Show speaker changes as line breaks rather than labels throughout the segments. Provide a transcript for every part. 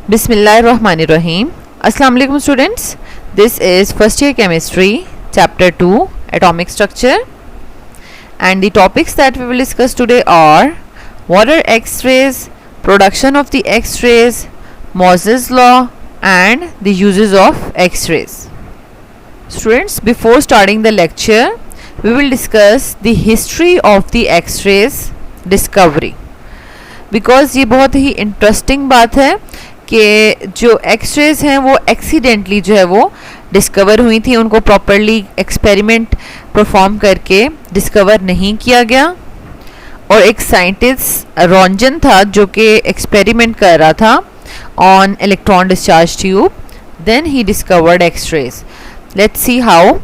Bismillahirrahmanirrahim. Assalamu alaikum students. This is first year chemistry chapter 2 atomic structure, and the topics that we will discuss today are what are X-rays, production of the X-rays, Morse's law and the uses of X-rays. Students, before starting the lecture we will discuss the history of the X-rays discovery, because ये बहुत ही interesting बात है कि जो X-rays हैं वो accidentally जो है वो डिस्कवर हुई थी, उनको प्रॉपरली एक्सपेरिमेंट परफॉर्म करके डिस्कवर नहीं किया गया. और एक साइंटिस्ट रॉन्जन था जो कि एक्सपेरिमेंट कर रहा था on electron discharge tube. Then he discovered X rays. Let's see how.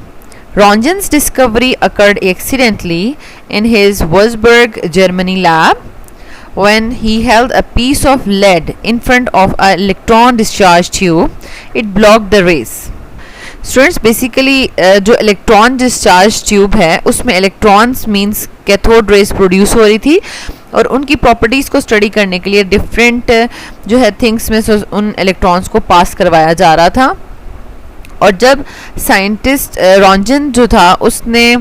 Ronjan's discovery occurred accidentally in his Wurzburg, Germany lab when he held a piece of lead in front of an electron discharge tube. It blocked the rays. Students, basically जो electron discharge tube है उसमें electrons means cathode rays produce हो रही थी और उनकी properties को study करने के लिए different जो है things में से उन electrons को pass करवाया जा रहा था. और जब साइंटिस्ट रॉन्जन जो था उसने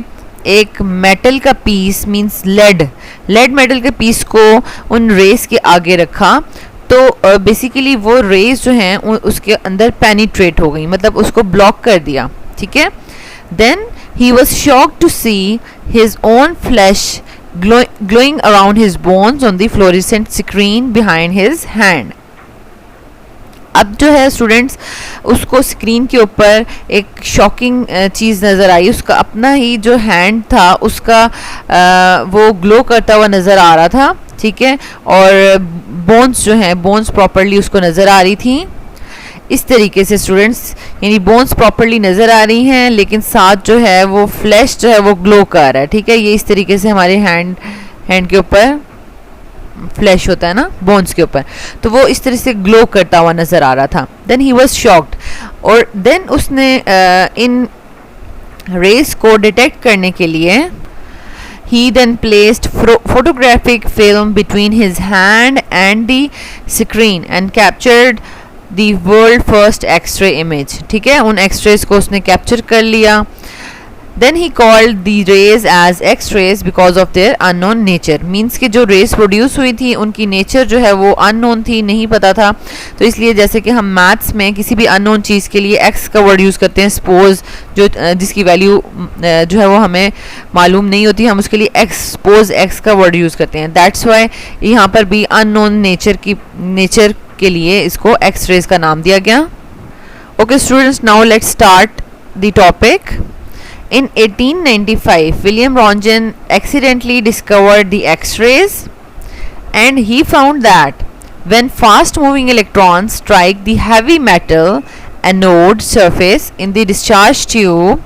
एक मेटल का पीस मींस लेड मेटल के पीस को उन रेस के आगे रखा तो बेसिकली वो रेस जो हैं उसके अंदर पेनिट्रेट हो गई, मतलब उसको ब्लॉक कर दिया. ठीक है. Then he was shocked to see his own flesh glowing around his bones on the fluorescent screen behind his hand. अब जो है स्टूडेंट्स उसको स्क्रीन के ऊपर एक शॉकिंग चीज़ नज़र आई. उसका अपना ही जो हैंड था उसका वो ग्लो करता हुआ नज़र आ रहा था. ठीक है. और बोन्स जो हैं बोन्स प्रॉपरली उसको नज़र आ रही थी. इस तरीके से स्टूडेंट्स यानी बोन्स प्रॉपरली नज़र आ रही हैं लेकिन साथ जो है वो फ्लैश जो है वो ग्लो कर रहा है. ठीक है. ये इस तरीके से हमारे हैंड के ऊपर फ्लैश होता है ना बोन्स के ऊपर, तो वो इस तरह से ग्लो करता हुआ नज़र आ रहा था. देन ही वाज शॉक्ड और देन उसने इन रेस को डिटेक्ट करने के लिए he then placed photographic film between his hand and the screen and captured the world first X-ray image. ठीक है. उन X-rays को उसने कैप्चर कर लिया. Then he called the rays as X-rays because of their unknown nature. Means कि जो rays produce हुई थी उनकी nature जो है वो unknown थी, नहीं पता था. तो इसलिए जैसे कि हम maths में किसी भी unknown चीज़ के लिए x का word use करते हैं, suppose जो जिसकी value जो है वो हमें मालूम नहीं होती, हम उसके लिए suppose x का word use करते हैं. That's why यहाँ पर भी unknown nature के लिए इसको X-rays का नाम दिया गया. Okay students, now let's start the topic. In 1895, William Röntgen accidentally discovered the X-rays, and he found that when fast-moving electrons strike the heavy metal anode surface in the discharge tube,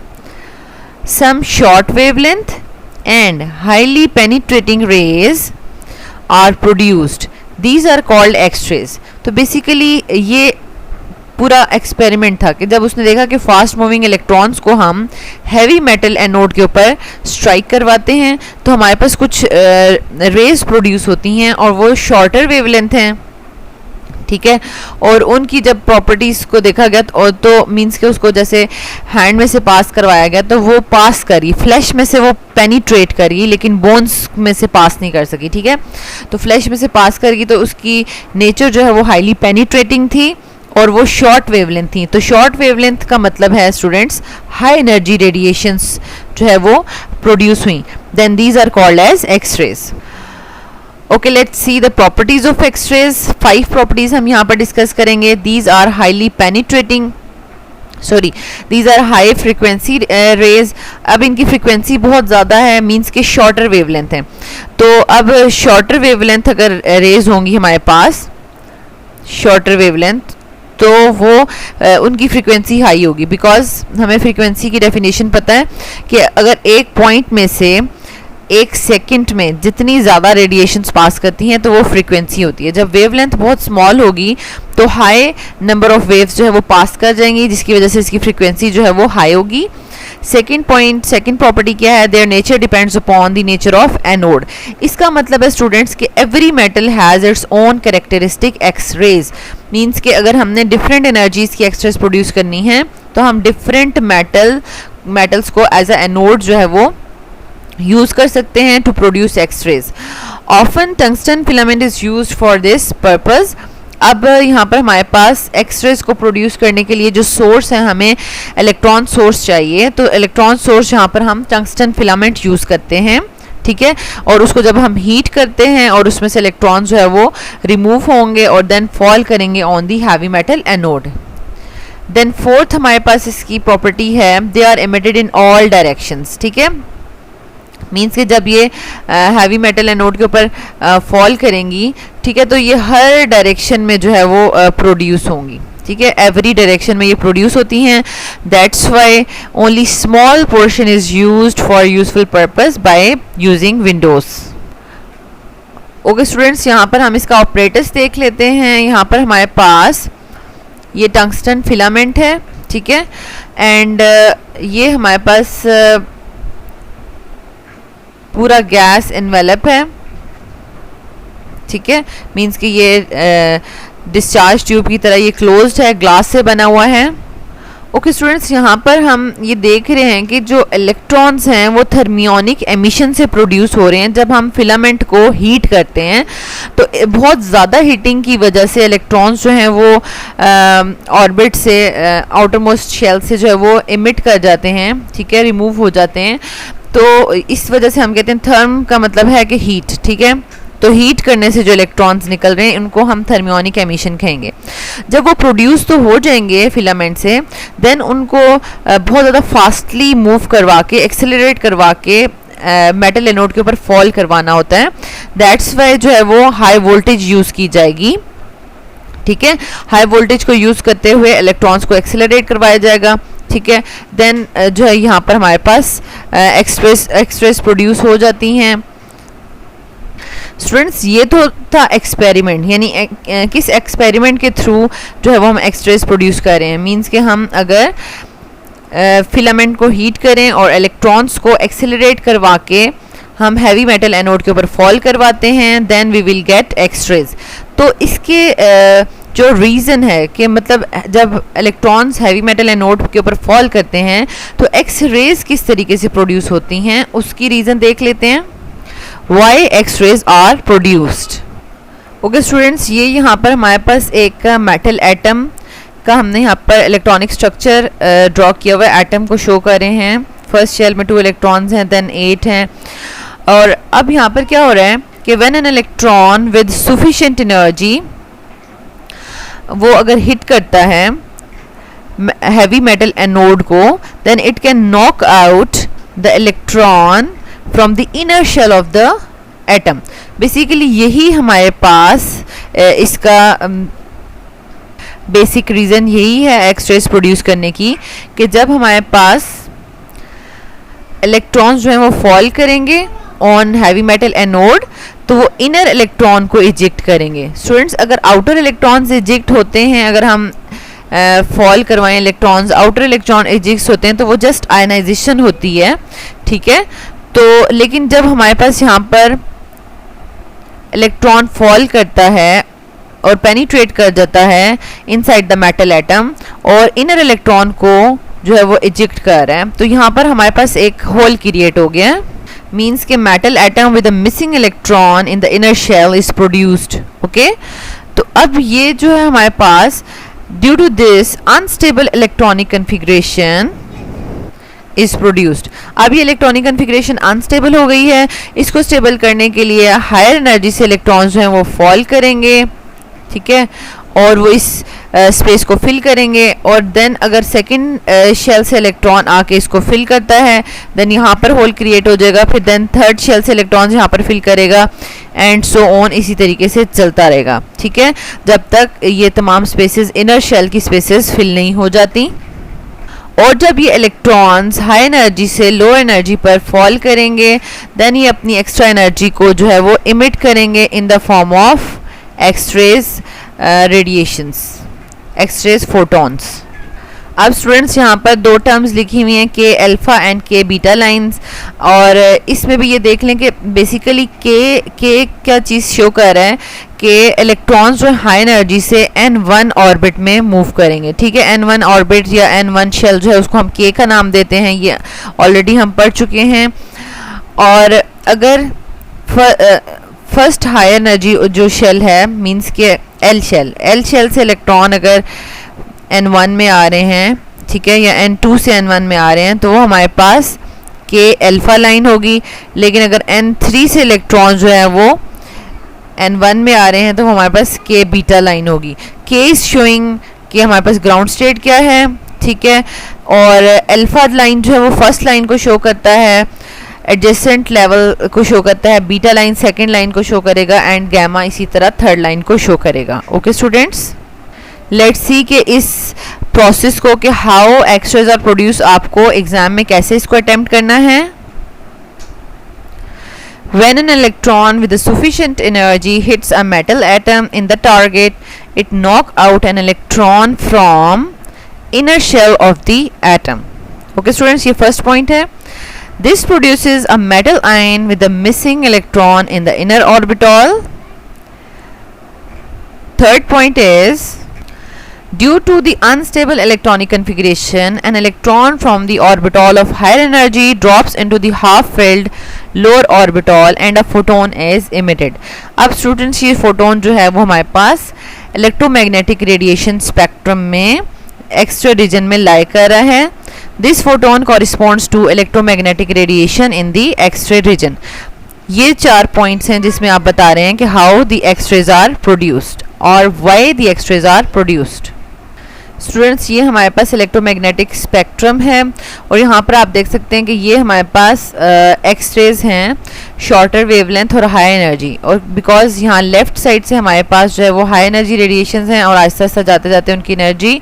some short wavelength and highly penetrating rays are produced. These are called X-rays. तो basically ये पूरा experiment था कि जब उसने देखा कि fast moving electrons को हम हैवी मेटल एनोड के ऊपर स्ट्राइक करवाते हैं तो हमारे पास कुछ रेज प्रोड्यूस होती हैं और वो शॉर्टर वेवलेंथ हैं. ठीक है. और उनकी जब प्रॉपर्टीज़ को देखा गया तो मींस कि उसको जैसे हैंड में से पास करवाया गया तो वो पास करी, फ्लैश में से वो पेनिट्रेट करी लेकिन बोन्स में से पास नहीं कर सकी. ठीक है. तो फ्लैश में से पास करी तो उसकी नेचर जो है वो हाईली पेनिट्रेटिंग थी और वो शॉर्ट वेवलेंथ थी. तो शॉर्ट वेवलेंथ का मतलब है स्टूडेंट्स हाई एनर्जी रेडिएशंस जो है वो प्रोड्यूस हुई. Then these are called as X rays. Okay, let's see the properties of X rays. 5 properties हम यहाँ पर डिस्कस करेंगे. These are highly penetrating, these are high frequency rays. अब इनकी फ्रिक्वेंसी बहुत ज़्यादा है, मीन्स के शॉर्टर वेवलेंथ है. तो अब शॉर्टर वेवलेंथ अगर रेज होंगी हमारे पास, शॉर्टर वेवलेंथ, तो वो उनकी फ्रीक्वेंसी हाई होगी. बिकॉज हमें फ्रीक्वेंसी की डेफिनेशन पता है कि अगर एक पॉइंट में से एक सेकंड में जितनी ज़्यादा रेडिएशंस पास करती हैं तो वो फ्रीक्वेंसी होती है। जब वेवलेंथ बहुत स्मॉल होगी तो हाई नंबर ऑफ वेव्स जो है वो पास कर जाएंगी, जिसकी वजह से इसकी फ्रीक्वेंसी जो है वो हाई होगी। सेकंड प्रॉपर्टी क्या है? Their nature depends upon the nature of anode. इसका मतलब है स्टूडेंट्स कि every metal has its own characteristic X rays. Means कि अगर हमने डिफरेंट एनर्जीज की एक्स रेज प्रोड्यूस करनी है तो हम डिफरेंट मेटल्स को एज अ एनोड जो है वो यूज कर सकते हैं to produce X rays. Often tungsten filament is used for this purpose. अब यहाँ पर हमारे पास एक्स रेज को प्रोड्यूस करने के लिए जो सोर्स है, हमें इलेक्ट्रॉन सोर्स चाहिए, तो इलेक्ट्रॉन सोर्स यहाँ पर हम टंगस्टन फिलामेंट यूज़ करते हैं, ठीक है। और उसको जब हम हीट करते हैं और उसमें से इलेक्ट्रॉन जो है वो रिमूव होंगे और देन फॉल करेंगे on the heavy metal anode. Then fourth हमारे पास इसकी प्रॉपर्टी है, they are emitted in all directions, ठीक है। मीन्स कि जब ये हैवी मेटल एनोड के ऊपर फॉल करेंगी, ठीक है, तो ये हर डायरेक्शन में जो है वो प्रोड्यूस होंगी, ठीक है, एवरी डायरेक्शन में ये प्रोड्यूस होती हैं। That's why only small portion is used for useful purpose by using Windows. Okay students, यहाँ पर हम इसका ऑपरेटर्स देख लेते हैं। यहाँ पर हमारे पास ये टंगस्टन फिलामेंट है, ठीक है, एंड ये हमारे पास पूरा गैस एनवेलप है, ठीक है। मींस कि ये डिस्चार्ज ट्यूब की तरह ये क्लोज्ड है, ग्लास से बना हुआ है। ओके स्टूडेंट्स, यहाँ पर हम ये देख रहे हैं कि जो इलेक्ट्रॉन्स हैं वो थर्मियोनिक एमिशन से प्रोड्यूस हो रहे हैं। जब हम फिलामेंट को हीट करते हैं तो बहुत ज़्यादा हीटिंग की वजह से इलेक्ट्रॉन्स जो हैं वो ऑर्बिट से, आउटर मोस्ट शेल से जो है वो इमिट कर जाते हैं, ठीक है, रिमूव हो जाते हैं। तो इस वजह से हम कहते हैं, थर्म का मतलब है कि हीट, ठीक है। तो हीट करने से जो इलेक्ट्रॉन्स निकल रहे हैं उनको हम थर्मियोनिक एमिशन कहेंगे। जब वो प्रोड्यूस तो हो जाएंगे फिलामेंट से, देन उनको बहुत ज़्यादा फास्टली मूव करवा के, एक्सेलरेट करवा के मेटल एनोड के ऊपर फॉल करवाना होता है। दैट्स वाई जो है वो हाई वोल्टेज यूज़ की जाएगी, ठीक है। हाई वोल्टेज को यूज़ करते हुए इलेक्ट्रॉन्स को एक्सेलरेट करवाया जाएगा, ठीक है। देन जो है यहाँ पर हमारे पास एक्सरेज प्रोड्यूस हो जाती हैं। स्टूडेंट्स, ये तो था एक्सपेरिमेंट, यानी किस एक्सपेरिमेंट के थ्रू जो है वो हम एक्सरेज प्रोड्यूस कर रहे हैं। मींस कि हम अगर फिलामेंट को हीट करें और इलेक्ट्रॉन्स को एक्सेलरेट करवा के हम हैवी मेटल एनोड के ऊपर फॉल करवाते हैं, then we will get X rays. तो इसके जो रीज़न है कि मतलब जब इलेक्ट्रॉन्स हैवी मेटल एनोड के ऊपर फॉल करते हैं तो एक्स रेज किस तरीके से प्रोड्यूस होती हैं, उसकी रीज़न देख लेते हैं। Why X rays are produced. Okay students, ये यहाँ पर हमारे पास एक मेटल एटम का हमने यहाँ पर इलेक्ट्रॉनिक स्ट्रक्चर ड्रॉ किया हुआ है। एटम को शो कर रहे हैं। फर्स्ट शेल में 2 इलेक्ट्रॉन्स हैं, देन 8 हैं। और अब यहाँ पर क्या हो रहा है कि when an electron with sufficient energy, वो अगर हिट करता है हैवी मेटल एनोड को, then it can knock out the electron from the inner shell of the atom. Basically यही हमारे पास इसका बेसिक रीज़न यही है एक्स-रेज प्रोड्यूस करने की, कि जब हमारे पास इलेक्ट्रॉन्स जो हैं वो फॉल करेंगे ऑन हैवी मेटल एनोड तो वो इनर इलेक्ट्रॉन को इजेक्ट करेंगे। स्टूडेंट्स, अगर आउटर इलेक्ट्रॉन्स इजेक्ट होते हैं, अगर हम फॉल करवाएं इलेक्ट्रॉन्स, आउटर इलेक्ट्रॉन इजेक्ट होते हैं तो वो जस्ट आयनाइजेशन होती है, ठीक है। तो लेकिन जब हमारे पास यहाँ पर इलेक्ट्रॉन फॉल करता है और पेनिट्रेट कर जाता है इनसाइड द मेटल एटम और इनर इलेक्ट्रॉन को जो है वो इजेक्ट कर रहा है, तो यहाँ पर हमारे पास एक होल क्रिएट हो गया है। मीन्स के metal atom with a missing electron in the inner shell is produced. Okay, तो अब ये जो है हमारे पास due to this unstable electronic configuration is produced. अब ये इलेक्ट्रॉनिक कन्फिग्रेशन अनस्टेबल हो गई है। इसको स्टेबल करने के लिए हायर एनर्जी से इलेक्ट्रॉन्स जो हैं वो फॉल करेंगे, ठीक है, और वो इस स्पेस को फिल करेंगे। और देन अगर सेकंड शेल से इलेक्ट्रॉन आके इसको फिल करता है, देन यहाँ पर होल क्रिएट हो जाएगा। फिर देन थर्ड शेल से इलेक्ट्रॉन यहाँ पर फिल करेगा एंड सो ऑन, इसी तरीके से चलता रहेगा, ठीक है, जब तक ये तमाम स्पेसेस इनर शेल की स्पेसेस फिल नहीं हो जाती। और जब ये इलेक्ट्रॉन्स हाई एनर्जी से लो एनर्जी पर फॉल करेंगे देन ये अपनी एक्स्ट्रा एनर्जी को जो है वो इमिट करेंगे in the form of X rays radiations, X rays photons. अब स्टूडेंट्स यहाँ पर दो टर्म्स लिखी हुई हैं, K alpha and K beta lines, और इसमें भी ये देख लें कि बेसिकली के क्या चीज़ शो कर रहा है कि इलेक्ट्रॉन्स जो हाई एनर्जी से n1 ऑर्बिट में मूव करेंगे, ठीक है। n1 ऑर्बिट या n1 शेल जो है उसको हम के का नाम देते हैं, ये ऑलरेडी हम पढ़ चुके हैं। और अगर फर्स्ट हाई एनर्जी जो शेल है मींस के एल शेल से इलेक्ट्रॉन अगर n1 में आ रहे हैं, ठीक है, या n2 से n1 में आ रहे हैं, तो वो हमारे पास के अल्फ़ा लाइन होगी। लेकिन अगर n3 से इलेक्ट्रॉन जो है वो n1 में आ रहे हैं तो हमारे पास के बीटा लाइन होगी। के इज शोइंग कि हमारे पास ग्राउंड स्टेट क्या है, ठीक है, और अल्फ़ा लाइन जो है वो फर्स्ट लाइन को शो करता है, एडजेसेंट लेवल को शो करता है, बीटा लाइन सेकेंड लाइन को शो करेगा, एंड गैमा इसी तरह थर्ड लाइन को शो करेगा। ओके स्टूडेंट्स, लेट्स सी कि इस प्रोसेस को कि हाउ एक्सरेज आर प्रोड्यूस आपको एग्जाम में कैसे इसको अटेम्प्ट करना है। When an electron with a sufficient energy hits a metal atom in the target, it knocks out an electron from inner shell of the atom. Okay students, ये first point है. This produces a metal ion with a missing electron in the inner orbital. Third point is, due to the unstable electronic configuration, an electron from the orbital of higher energy drops into the half-filled lower orbital and a photon is emitted. अब students ये photon जो है वो हमारे पास electromagnetic radiation spectrum में extra region में lie कर रहा है. This photon corresponds to electromagnetic radiation in the X ray region. ये 4 पॉइंट्स हैं जिसमें आप बता रहे हैं कि how the X rays are produced और why the X rays are produced. Students ये हमारे पास इलेक्ट्रोमैग्नेटिक स्पेक्ट्रम है और यहाँ पर आप देख सकते हैं कि ये हमारे पास एक्सरेज हैं शॉर्टर वेवलेंथ और हाई एनर्जी. और बिकॉज यहाँ लेफ्ट साइड से हमारे पास जो है वो हाई एनर्जी रेडिएशंस हैं और आहिस्ता आहिस्ता जाते जाते उनकी एनर्जी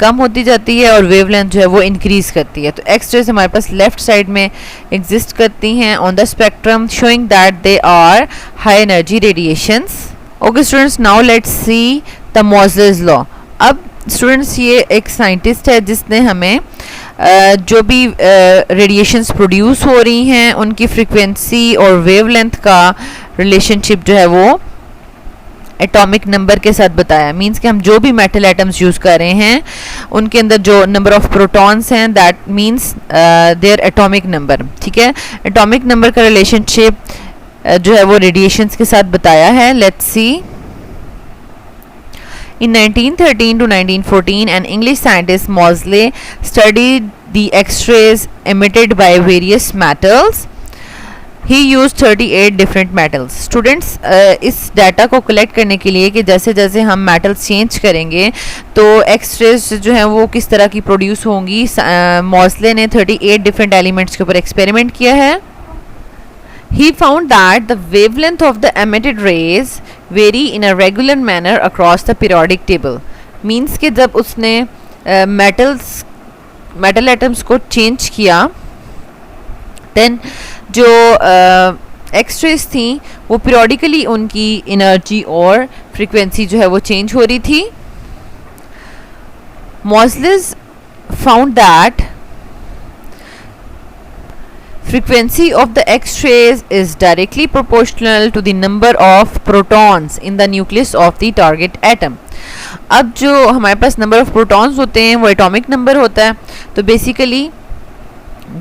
कम होती जाती है और वेवलेंथ जो है वो इंक्रीज़ करती है. तो एक्सरेज हमारे पास लेफ्ट साइड में एग्जिस्ट करती हैं on the spectrum, showing that they are high energy radiations. Okay students, now let's see the Moseley's law. अब स्टूडेंट्स ये एक साइंटिस्ट है जिसने हमें जो भी रेडिएशंस प्रोड्यूस हो रही हैं उनकी फ्रीक्वेंसी और वेवलेंथ का रिलेशनशिप जो है वो एटॉमिक नंबर के साथ बताया. मींस कि हम जो भी मेटल एटम्स यूज़ कर रहे हैं उनके अंदर जो नंबर ऑफ प्रोटॉन्स हैं that means their atomic number. ठीक है, एटॉमिक नंबर का रिलेशनशिप जो है वो रेडिएशंस के साथ बताया है. Let's see. In 1913 to 1914, an English scientist Moseley studied the X-rays emitted by various metals. He used 38 different metals. Students, इस डाटा को कलेक्ट करने के लिए कि जैसे जैसे हम मेटल्स चेंज करेंगे तो एक्सरेज जो हैं वो किस तरह की प्रोड्यूस होंगी, मॉसले ने 38 डिफरेंट एलिमेंट्स के ऊपर एक्सपेरिमेंट किया है. He found that the wavelength of the emitted rays vary in a regular manner across the periodic table. Means कि जब उसने मेटल एटम्स को चेंज किया then जो एक्सरेज थी वो periodically उनकी एनर्जी और फ्रीक्वेंसी जो है वो चेंज हो रही थी. Moseley found that frequency of the X-rays is directly proportional to the number of protons in the nucleus of the target atom. अब जो हमारे पास नंबर ऑफ प्रोटॉन्स होते हैं वो एटॉमिक नंबर होता है. तो बेसिकली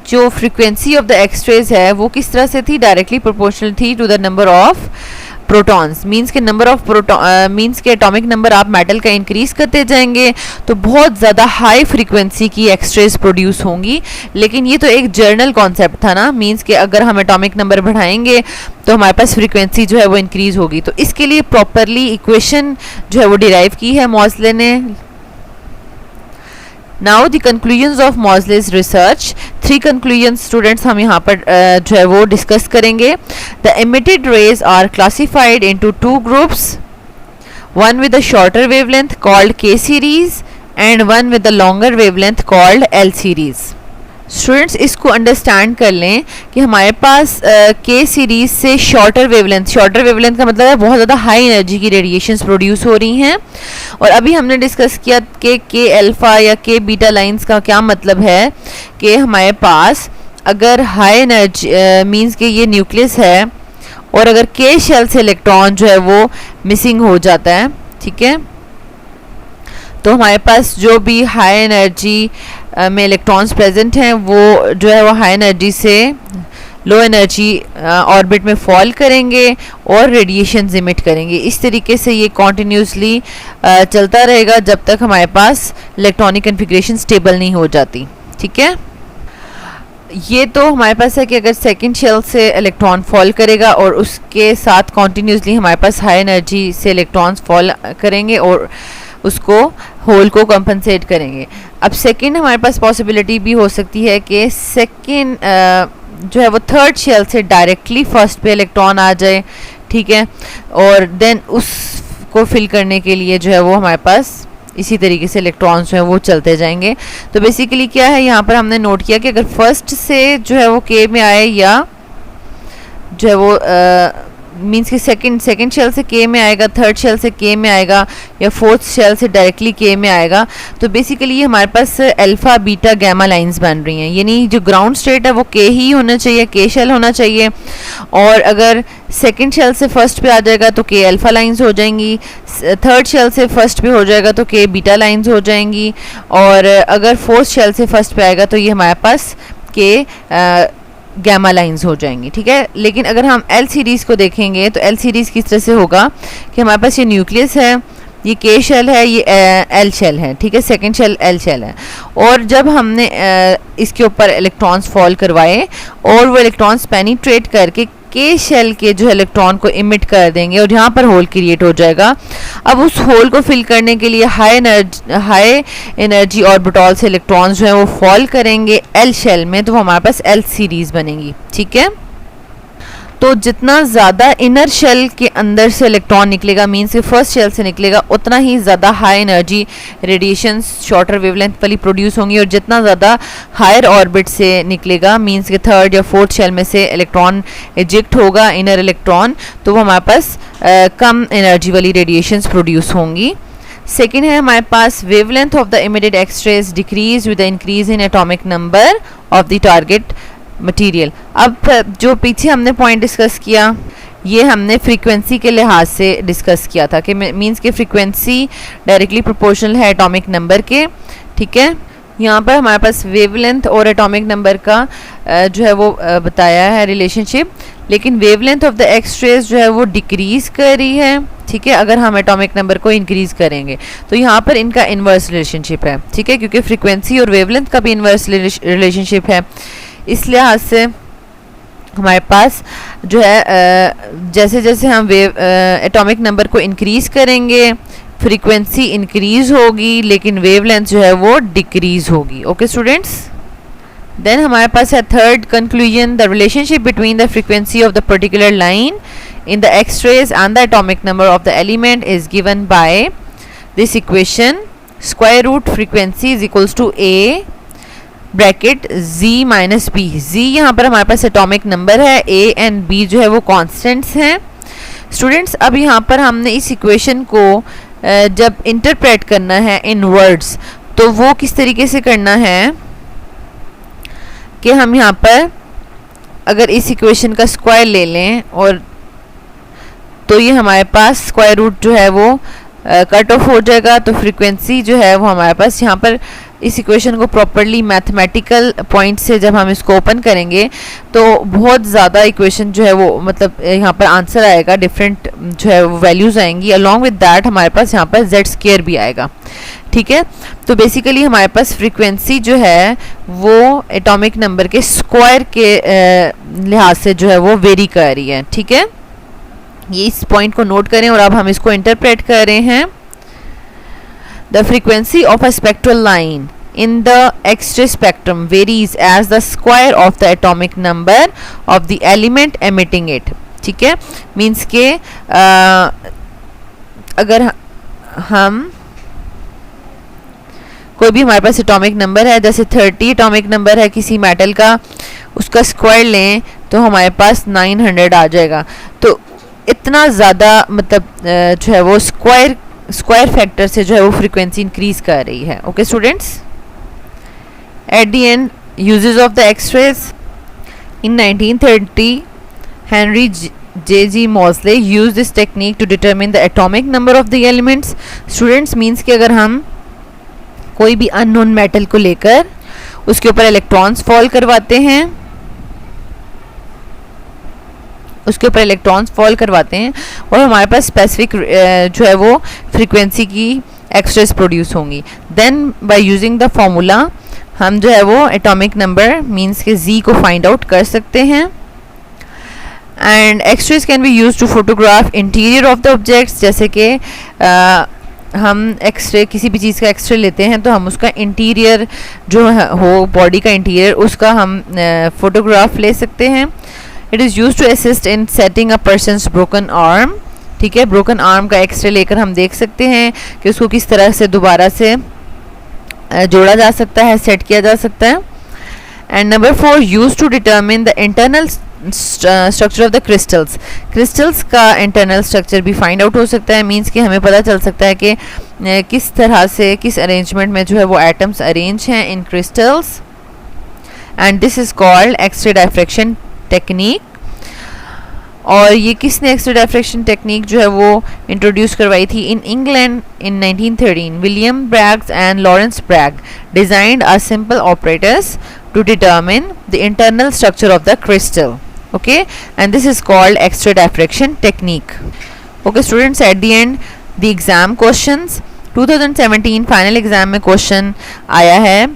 जो फ्रीक्वेंसी ऑफ द एक्सरेज है वो किस तरह से थी, डायरेक्टली प्रोपोर्शनल थी to the number of protons. Means के नंबर ऑफ मींस के एटॉमिक नंबर आप मेटल का इंक्रीज करते जाएंगे तो बहुत ज़्यादा हाई फ्रीक्वेंसी की एक्सरेज प्रोड्यूस होंगी. लेकिन ये तो एक जर्नल कॉन्सेप्ट था ना, मींस कि अगर हम एटॉमिक नंबर बढ़ाएंगे तो हमारे पास फ्रीक्वेंसी जो है वो इंक्रीज होगी. तो इसके लिए प्रॉपरली इक्वेशन जो है वो डिराइव की है मॉसले ने. Now the conclusions of Moseley's research. 3 conclusions students हम यहाँ पर जो है वो डिस्कस करेंगे. The emitted rays are classified into 2 groups. One with a shorter wavelength called K series and one with a longer wavelength called L series. Students इसको understand कर लें कि हमारे पास के सीरीज से शॉर्टर वेवलेंथ का मतलब है बहुत ज़्यादा हाई एनर्जी की रेडिएशंस प्रोड्यूस हो रही हैं। और अभी हमने डिस्कस किया कि के अल्फ़ा या के बीटा लाइंस का क्या मतलब है कि हमारे पास अगर हाई एनर्जी मींस कि ये न्यूक्लियस है और अगर के शेल से इलेक्ट्रॉन जो है वो मिसिंग हो जाता है, ठीक है, तो हमारे पास जो भी हाई एनर्जी में इलेक्ट्रॉन्स प्रेजेंट हैं वो जो है वो हाई एनर्जी से लो एनर्जी ऑर्बिट में फॉल करेंगे और रेडिएशन इमिट करेंगे। इस तरीके से ये कॉन्टिन्यूसली चलता रहेगा जब तक हमारे पास इलेक्ट्रॉनिक कन्फिग्रेशन स्टेबल नहीं हो जाती, ठीक है। ये तो हमारे पास है कि अगर सेकंड शेल से इलेक्ट्रॉन फॉल करेगा और उसके साथ कॉन्टिन्यूसली हमारे पास हाई एनर्जी से इलेक्ट्रॉन्स फॉल करेंगे और उसको होल को कंपनसेट करेंगे। अब सेकंड हमारे पास पॉसिबिलिटी भी हो सकती है कि सेकंड जो है वो थर्ड शेल से डायरेक्टली फर्स्ट पे इलेक्ट्रॉन आ जाए, ठीक है, और देन उसको फिल करने के लिए जो है वो हमारे पास इसी तरीके से इलेक्ट्रॉन्स जो है वो चलते जाएंगे। तो बेसिकली क्या है, यहाँ पर हमने नोट किया कि अगर फर्स्ट से जो है वो के में आए या जो है वो मींस कि सेकंड शेल से के में आएगा, थर्ड शेल से के में आएगा या फोर्थ शेल से डायरेक्टली के में आएगा, तो बेसिकली हमारे पास अल्फ़ा बीटा गैमा लाइंस बन रही हैं। यानी जो ग्राउंड स्टेट है वो के ही होना चाहिए, के शेल होना चाहिए, और अगर सेकंड शेल से फर्स्ट पे आ जाएगा तो के अल्फ़ा लाइंस हो जाएंगी, थर्ड शेल से फर्स्ट पे हो जाएगा तो के बीटा लाइंस हो जाएंगी, और अगर फोर्थ शेल से फर्स्ट पे आएगा तो ये हमारे पास के गैमा लाइंस हो जाएंगी, ठीक है। लेकिन अगर हम एल सीरीज़ को देखेंगे तो एल सीरीज़ किस तरह से होगा कि हमारे पास ये न्यूक्लियस है, ये के शेल है, ये एल शेल है, ठीक है, सेकंड शेल एल शेल है, और जब हमने इसके ऊपर इलेक्ट्रॉन्स फॉल करवाए और वो इलेक्ट्रॉन्स पेनिट्रेट करके के शेल के जो इलेक्ट्रॉन को इमिट कर देंगे और यहाँ पर होल क्रिएट हो जाएगा। अब उस होल को फिल करने के लिए हाई एनर्जी ऑर्बिटॉल से इलेक्ट्रॉन्स जो है वो फॉल करेंगे एल शेल में, तो हमारे पास एल सीरीज बनेगी, ठीक है। तो जितना ज़्यादा इनर शेल के अंदर से इलेक्ट्रॉन निकलेगा, मीन्स के फर्स्ट शेल से निकलेगा, उतना ही ज़्यादा high energy radiation shorter wavelength वाली प्रोड्यूस होंगी, और जितना ज़्यादा हायर ऑर्बिट से निकलेगा, मीन्स के थर्ड या फोर्थ शेल में से इलेक्ट्रॉन इजेक्ट होगा इनर इलेक्ट्रॉन, तो वो हमारे पास कम एनर्जी वाली रेडिएशंस प्रोड्यूस होंगी। सेकेंड है हमारे पास wavelength of the emitted X-rays decrease with the increase in atomic number of the target material. अब जो पीछे हमने पॉइंट डिस्कस किया ये हमने फ्रीक्वेंसी के लिहाज से डिस्कस किया था कि मींस के फ्रीक्वेंसी डायरेक्टली प्रोपोर्शनल है एटॉमिक नंबर के, ठीक है। यहाँ पर हमारे पास वेवलेंथ और एटॉमिक नंबर का जो है वो बताया है रिलेशनशिप, लेकिन wavelength of the X rays जो है वो डिक्रीज कर रही है, ठीक है, अगर हम एटॉमिक नंबर को इंक्रीज करेंगे। तो यहाँ पर इनका इन्वर्स रिलेशनशिप है, ठीक है, क्योंकि फ्रीक्वेंसी और वेवलेंथ का भी इन्वर्स रिलेशनशिप है। इस लिहाज से हमारे पास जो है जैसे जैसे हम एटॉमिक नंबर को इंक्रीज करेंगे फ्रीक्वेंसी इंक्रीज होगी, लेकिन वेवलेंथ जो है वो डिक्रीज होगी। ओके स्टूडेंट्स, देन हमारे पास है third conclusion, the relationship between the frequency of the particular line in the x-rays and the atomic number of the element is given by this equation: square root frequency is equals to a bracket z minus b। z यहाँ पर हमारे पास atomic number है, a and b जो है वो constants हैं। Students अब यहाँ पर हमने इस इक्वेशन को जब इंटरप्रेट करना है इन वर्ड्स तो वो किस तरीके से करना है कि हम यहाँ पर अगर इस इक्वेशन का स्क्वायर ले लें और तो ये हमारे पास स्क्वायर रूट जो है वो कट ऑफ हो जाएगा, तो फ्रीक्वेंसी जो है वो हमारे पास यहाँ पर इस इक्वेशन को प्रॉपरली मैथमेटिकल पॉइंट से जब हम इसको ओपन करेंगे तो बहुत ज़्यादा इक्वेशन जो है वो मतलब यहाँ पर आंसर आएगा, डिफरेंट जो है वो वैल्यूज़ आएंगी। अलॉन्ग विद दैट हमारे पास यहाँ पर जेड स्क्वायर भी आएगा, ठीक है। तो बेसिकली हमारे पास फ्रीक्वेंसी जो है वो एटॉमिक नंबर के स्क्वायर के लिहाज से जो है वो वेरी कर रही है, ठीक है। ये इस पॉइंट को नोट करें और अब हम इसको इंटरप्रेट कर रहे हैं। The frequency of a spectral line in the X-ray spectrum varies as the square of the atomic number of the element emitting it, ठीक है। मीन्स के अगर हम कोई भी हमारे पास एटॉमिक नंबर है, जैसे 30 एटॉमिक नंबर है किसी मेटल का, उसका स्क्वायर लें तो हमारे पास 900 आ जाएगा। तो इतना ज़्यादा मतलब जो है वो स्क्वायर फैक्टर से जो है वो फ्रीक्वेंसी इंक्रीज कर रही है। Okay students, at the end uses of the X rays in 1930 Henry J.G. Moseley used this technique to determine the atomic number of the elements. Students means कि अगर हम कोई भी अननोन मेटल को लेकर उसके ऊपर इलेक्ट्रॉन्स फॉल करवाते हैं, और हमारे पास स्पेसिफिक जो है वो फ्रीक्वेंसी की एक्सरेज प्रोड्यूस होंगी, then by using the formula हम जो है वो एटॉमिक नंबर मीन्स के Z को फाइंड आउट कर सकते हैं। And X rays can be use to photograph interior of the objects, जैसे कि हम एक्सरे किसी भी चीज़ का एक्सरे लेते हैं तो हम उसका इंटीरियर जो हो, बॉडी का इंटीरियर, उसका हम फोटोग्राफ ले सकते हैं। It is use to assist in setting a person's broken arm, ठीक है, ब्रोकन आर्म का एक्सरे लेकर हम देख सकते हैं कि उसको किस तरह से दोबारा से जोड़ा जा सकता है, सेट किया जा सकता है। And number 4, use to determine the internal structure of the crystals का इंटरनल स्ट्रक्चर भी फाइंड आउट हो सकता है, मींस कि हमें पता चल सकता है कि किस तरह से किस अरेंजमेंट में जो है वो एटम्स अरेंज हैं in crystals, and this is called X-ray diffraction technique. और ये किसने एक्सरे डायफ्रैक्शन टेक्निक जो है वो इंट्रोड्यूस करवाई थी? In England in 1913 William Braggs and Lawrence Bragg designed a simple operators to determine the internal structure of the crystal, okay, and this is called X-ray diffraction technique. Okay students, at the end the exam questions 2017 final exam में question आया है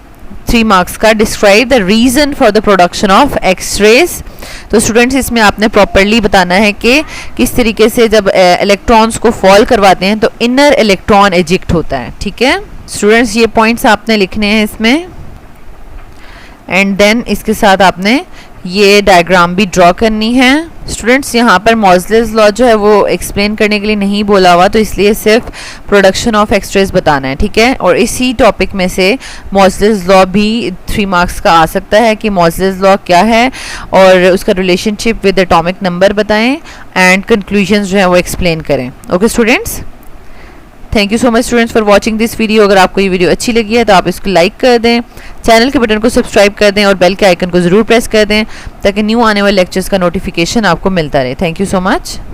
3 marks का, describe the reason for the production of X-rays। तो students इसमें आपने properly बताना है कि किस तरीके से जब इलेक्ट्रॉन्स को फॉल करवाते हैं तो इनर इलेक्ट्रॉन एजिक्ट होता है, ठीक है स्टूडेंट्स, ये पॉइंट्स आपने लिखने हैं इसमें। एंड देन इसके साथ आपने ये डायग्राम भी ड्रॉ करनी है। स्टूडेंट्स यहाँ पर मॉसलेस लॉ जो है वो एक्सप्लेन करने के लिए नहीं बोला हुआ, तो इसलिए सिर्फ प्रोडक्शन ऑफ एक्सरेज बताना है, ठीक है। और इसी टॉपिक में से मॉसलेस लॉ भी 3 मार्क्स का आ सकता है कि मॉसलेस लॉ क्या है और उसका रिलेशनशिप विद एटॉमिक नंबर बताएं एंड कंक्लूजन्स जो है वो एक्सप्लेन करें। Okay students, thank you so much students for watching this video. अगर आपको ये वीडियो अच्छी लगी है तो आप इसको लाइक कर दें, चैनल के बटन को सब्सक्राइब कर दें और बेल के आइकन को ज़रूर प्रेस कर दें ताकि न्यू आने वाले लेक्चर्स का नोटिफिकेशन आपको मिलता रहे। Thank you so much.